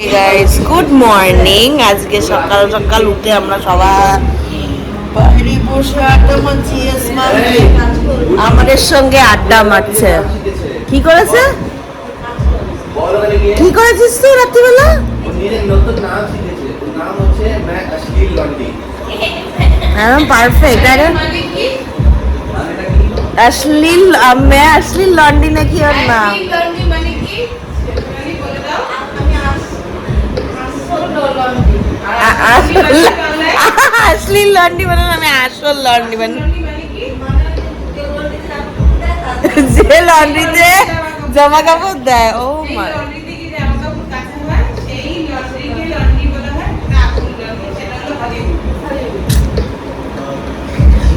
Hey guys, good morning. আজকে সকাল সকাল উঠে আমরা সবাই বাইরে বসে আড্ডা মারছি। আমাদের সঙ্গে আড্ডা মারছে। কি করেছে? কি করেছিস তুই রাত্রিবেলা? একদম পারফেক্ট। আরে अश्लील मैं अश्लील लॉन्डी नाকি ওর নাম? अश्लील लॉन्डी মানে আমি আসল লন্ডি মানে যে লন্ড্রিতে জামা কাপড় দেয়। ও মাই,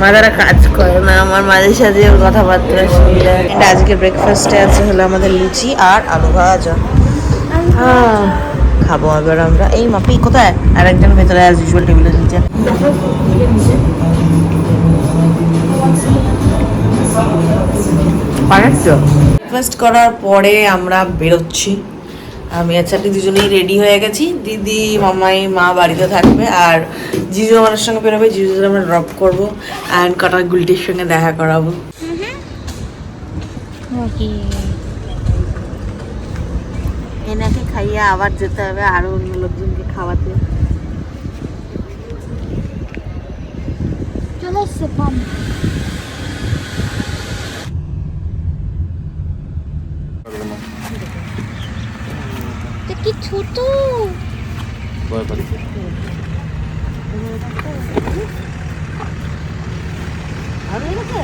মাদারা কাজ করে না আমার মাঝে সাঝে ওর কথাবার্তা শুনলে। আজকে ব্রেকফাস্টে আছে হলো আমাদের লুচি আর আলু ভাজা। খাবো এবার আমরা। এই মাপি কোথায়? আর একজন ভেতরে অ্যাজ ইউজুয়াল টেবিলে নিচে। ব্রেকফাস্ট করার পরে আমরা বেরোচ্ছি। আমি আর চাটি দুজনেই রেডি হয়ে গেছি। দিদি মামাই মা বাড়িতে থাকবে আর জিজু আমার সঙ্গে বেরোবে। জিজুদের আমরা ড্রপ করবো অ্যান্ড কটা গুলটির সঙ্গে দেখা করাবো। এনাকে খাইয়ে আবার যেতে হবে আরো অন্য লোকজনকে খাওয়াতে। চলে এসছে পাম। কি ছোট আরো এলাকা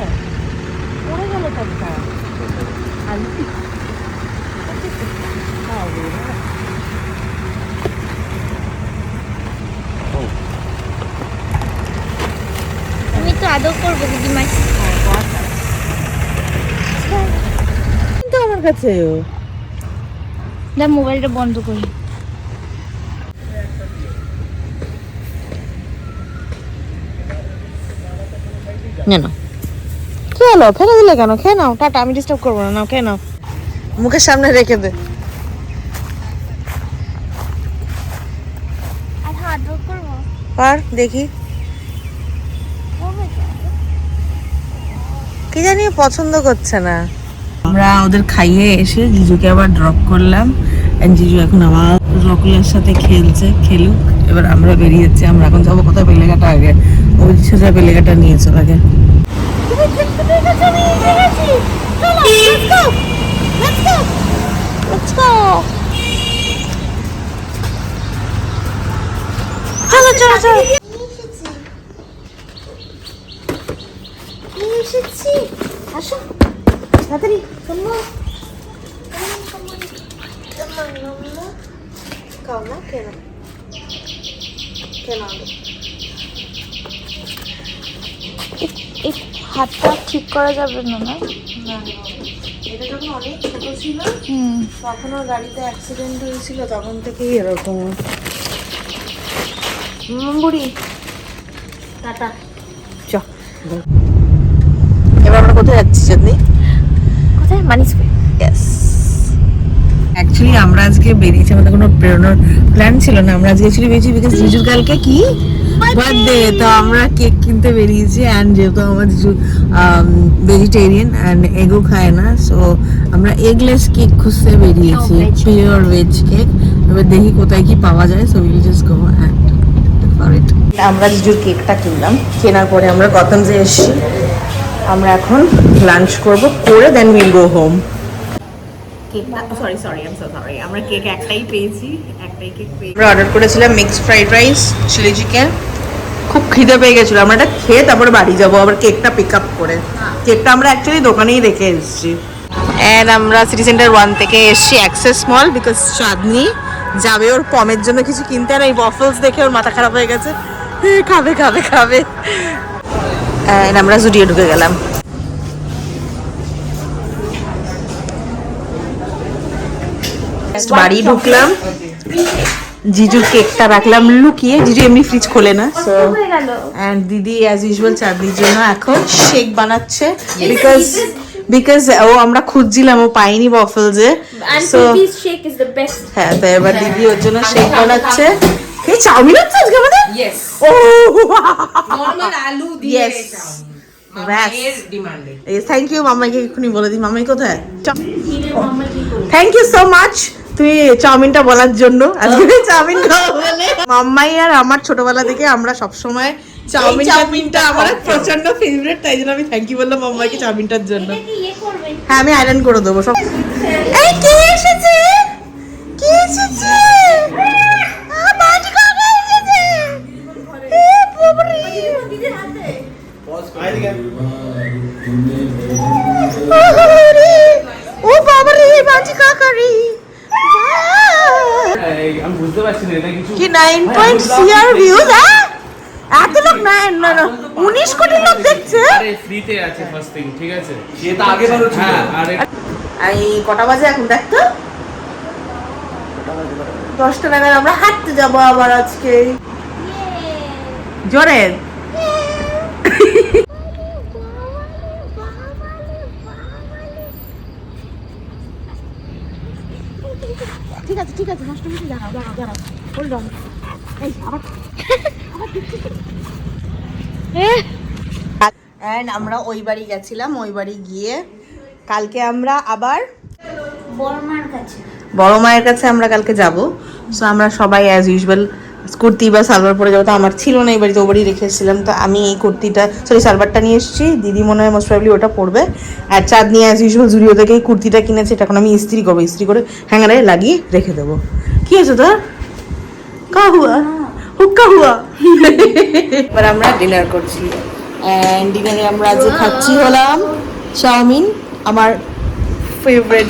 পড়ে গেল একটা আমি তো আদর করবো দিদিমা। কিন্তু আমার কাছে মোবাইলটা বন্ধ করি। কি হলো? ফেলে দিলে কেন? খেয়ে নাও। টাটা, আমি ডিস্টার্ব করবো না। নাও খেয়ে নাও। মুখের সামনে রেখে দে। পার দেখি কি জানি পছন্দ করছে না। আমরা ওদের খাইয়ে এসে জিজুকে আবার ড্রপ করলাম। জিজু এখন আবার রকুলের সাথে খেলুক। এবার আমরা বেরিয়ে যাচ্ছি। আমরা এখন যাবো কোথায়? বেলেঘাটা আগে। ওই সোজা বেলেঘাটা নিয়েছে আগে। আসো তাড়াতাড়ি। খাও না কেন? কেন এই হাতটা ঠিক করা যাবে না? না, এটা যখন অনেক ছোট ছিল তখন ওর গাড়িতে অ্যাক্সিডেন্ট হয়েছিল, তখন থেকেই এরকম। বুড়ি টাটা। চ এবার আমরা কোথায় যাচ্ছি চাঁদনি? কোথায়? মানিস। ইয়েস, অ্যাকচুয়ালি আমরা আজকে বেরিয়েছি। আমাদের কোনো বেরোনোর প্ল্যান ছিল না। আমরা আজকে অ্যাকচুয়ালি বেরিয়েছি বিকজ জিজুর কালকে কি বার্থডে, তো আমরা কেক কিনতে বেরিয়েছি। অ্যান্ড যেহেতু আমার জিজু ভেজিটেরিয়ান অ্যান্ড এগও খায় না, সো আমরা এগলেস কেক খুঁজতে বেরিয়েছি। Pure veg cake. এবার দেখি কোথায় কি পাওয়া যায়। So will just go and for it. আমরা জিজুর কেকটা কিনলাম। কেনার পরে আমরা গতমজে এসেছি। আমরা এখন লাঞ্চ করব, করে দেন উইল গো হোম। আমরা কেক একটাই পেয়েছি। আমরা অর্ডার করেছিলাম mixed fried rice, chilli chicken. খুব খিদে পেয়ে গেছিল। আমরা এটা খেয়ে তারপরে বাড়ি যাবো আবার কেকটা পিক আপ করে। কেকটা আমরা অ্যাকচুয়ালি দোকানেই রেখে এসেছি। অ্যান্ড আমরা সিটি সেন্টার 1 থেকে এসেছি অ্যাক্সেস মল বিকজ চাঁদনি যাবে ওর পমের জন্য কিছু কিনতে। আর এই ওয়াফলস দেখে ওর মাথা খারাপ হয়ে গেছে। খাবে খাবে খাবে। অ্যান্ড আমরা জুডিও ঢুকে গেলাম। বাড়ি ঢুকলাম, জিজুর কেকটা রাখলাম লুকিয়ে। জিজু এমনি ফ্রিজ খোলে না। সো এন্ড দিদি অ্যাজ ইউজুয়াল চাঁদনির জন্য এখন শেক বানাচ্ছে বিকজ বিকজ ও আমরা খুঁজছিলাম ও পাইনি ওয়াফলসে And so Pipi's shake is the best. হ্যাঁ তো এবার দিদি ওর জন্য শেক বানাচ্ছে এই চাউমিন হচ্ছে আজকে আমাদের Yes. ও নরমাল আলু দিয়ে Yes. চাউমিন। ব্যাস। মায়ের ডিমান্ডে। থ্যাংক ইউ মামাইকে এক্ষুনি বলে দিই মামাই কোথায় Eat mama কি করবে? থ্যাংক ইউ সো মাচ তুমি চাউমিনটা বলার জন্য আজকে চাউমিন খাওয়া বলে মাম্মাই আর আমার ছোটবেলা থেকে আমরা সব সময় চাউমিনটা আমার প্রচন্ড ফেভারিট তাই জন্য আমি থ্যাংক ইউ বললাম মাম্মাইকে চাউমিনটার জন্য এটা কি ইয়ে করবে? হ্যাঁ আমি আয়রন করে দেবো সব এই কে এসেছে কে এসেছে বাজি কাকা এসেছে এ বাবারে দিদির হাতে। ওরে, ও বাবারে বাজি কাকা রে আমি বুঝতে পারছি না এটা কিছু কি 9.4 ভিউজ এত লোক না 19 কোটি লোক দেখছে আরে ফ্রিতে আছে ফার্স্ট থিং ঠিক আছে সেটা আগে ভালো ছিল হ্যাঁ আরে এই কটা বাজে এখন দেখতো 10টা নাগাদ আমরা হাঁটতে যাবো আবার আজকে জোরে ঠিক আছে ঠিক আছে নষ্ট মিশে দাঁড়াও দাঁড়াও দাঁড়াও হোল্ড অন এই আবার এন্ড আমরা ওই বাড়ি গেছিলাম ওই বাড়ি গিয়ে কালকে আমরা আবার বড়মার কাছে। বড় মায়ের কাছে আমরা কালকে যাব সো আমরা সবাই অ্যাজ ইউজুয়াল কুর্তি বা সালোয়ার পরে যাবো তো আমার ছিল না এই বাড়িতে ও বাড়ি রেখে এসেছিলাম তো আমি এই কুর্তিটা সরি সালোয়ারটা নিয়ে এসেছি দিদি মনে হয় মোস্ট প্রবাবলি ওটা পরবে আর চাঁদ নিয়ে অ্যাজ ইউজুয়াল জুডিও থেকে এই কুর্তিটা কিনেছে এটা এখন আমি ইস্ত্রি করবো ইস্ত্রি করে হ্যাঙ্গারে লাগিয়ে রেখে দেবো কি আছে তোর কা হুয়া হুক্কা হুয়া এবার আমরা ডিনার করছি অ্যান্ড ডিনারে আমরা আজকে খাচ্ছি হলাম চাউমিন আমার ফেভারিট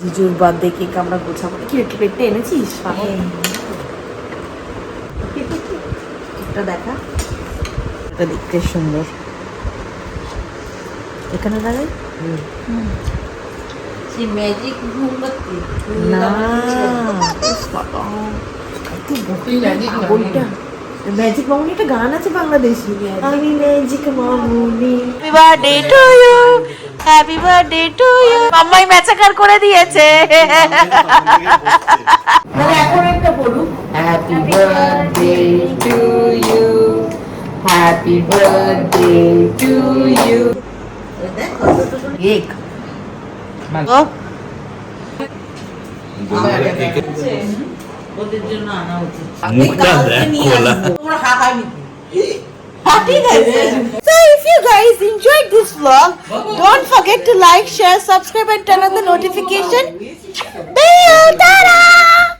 জিজুর বার্থডে কেক আমরা গোছাবো কি একটু পেটটা এনেছিস কেকটা দেখা এটা দেখতে সুন্দর এখানে লাগাই সেই ম্যাজিক মোমবাতি না ম্যাজিক মামুনি একটা গান আছে বাংলাদেশি আমি ম্যাজিক মামুনি happy birthday to you happy birthday to you মাম্মাই ম্যাচাকার করে দিয়েছে মানে এখন একটা পড়ুক happy birthday to you happy birthday to you cake ও ওদের জন্য আনা উচিত মুখটা দেখ খোলা তোমরা হাহামি So if you guys enjoyed this vlog, don't forget to like, share, subscribe and turn on the notification bell.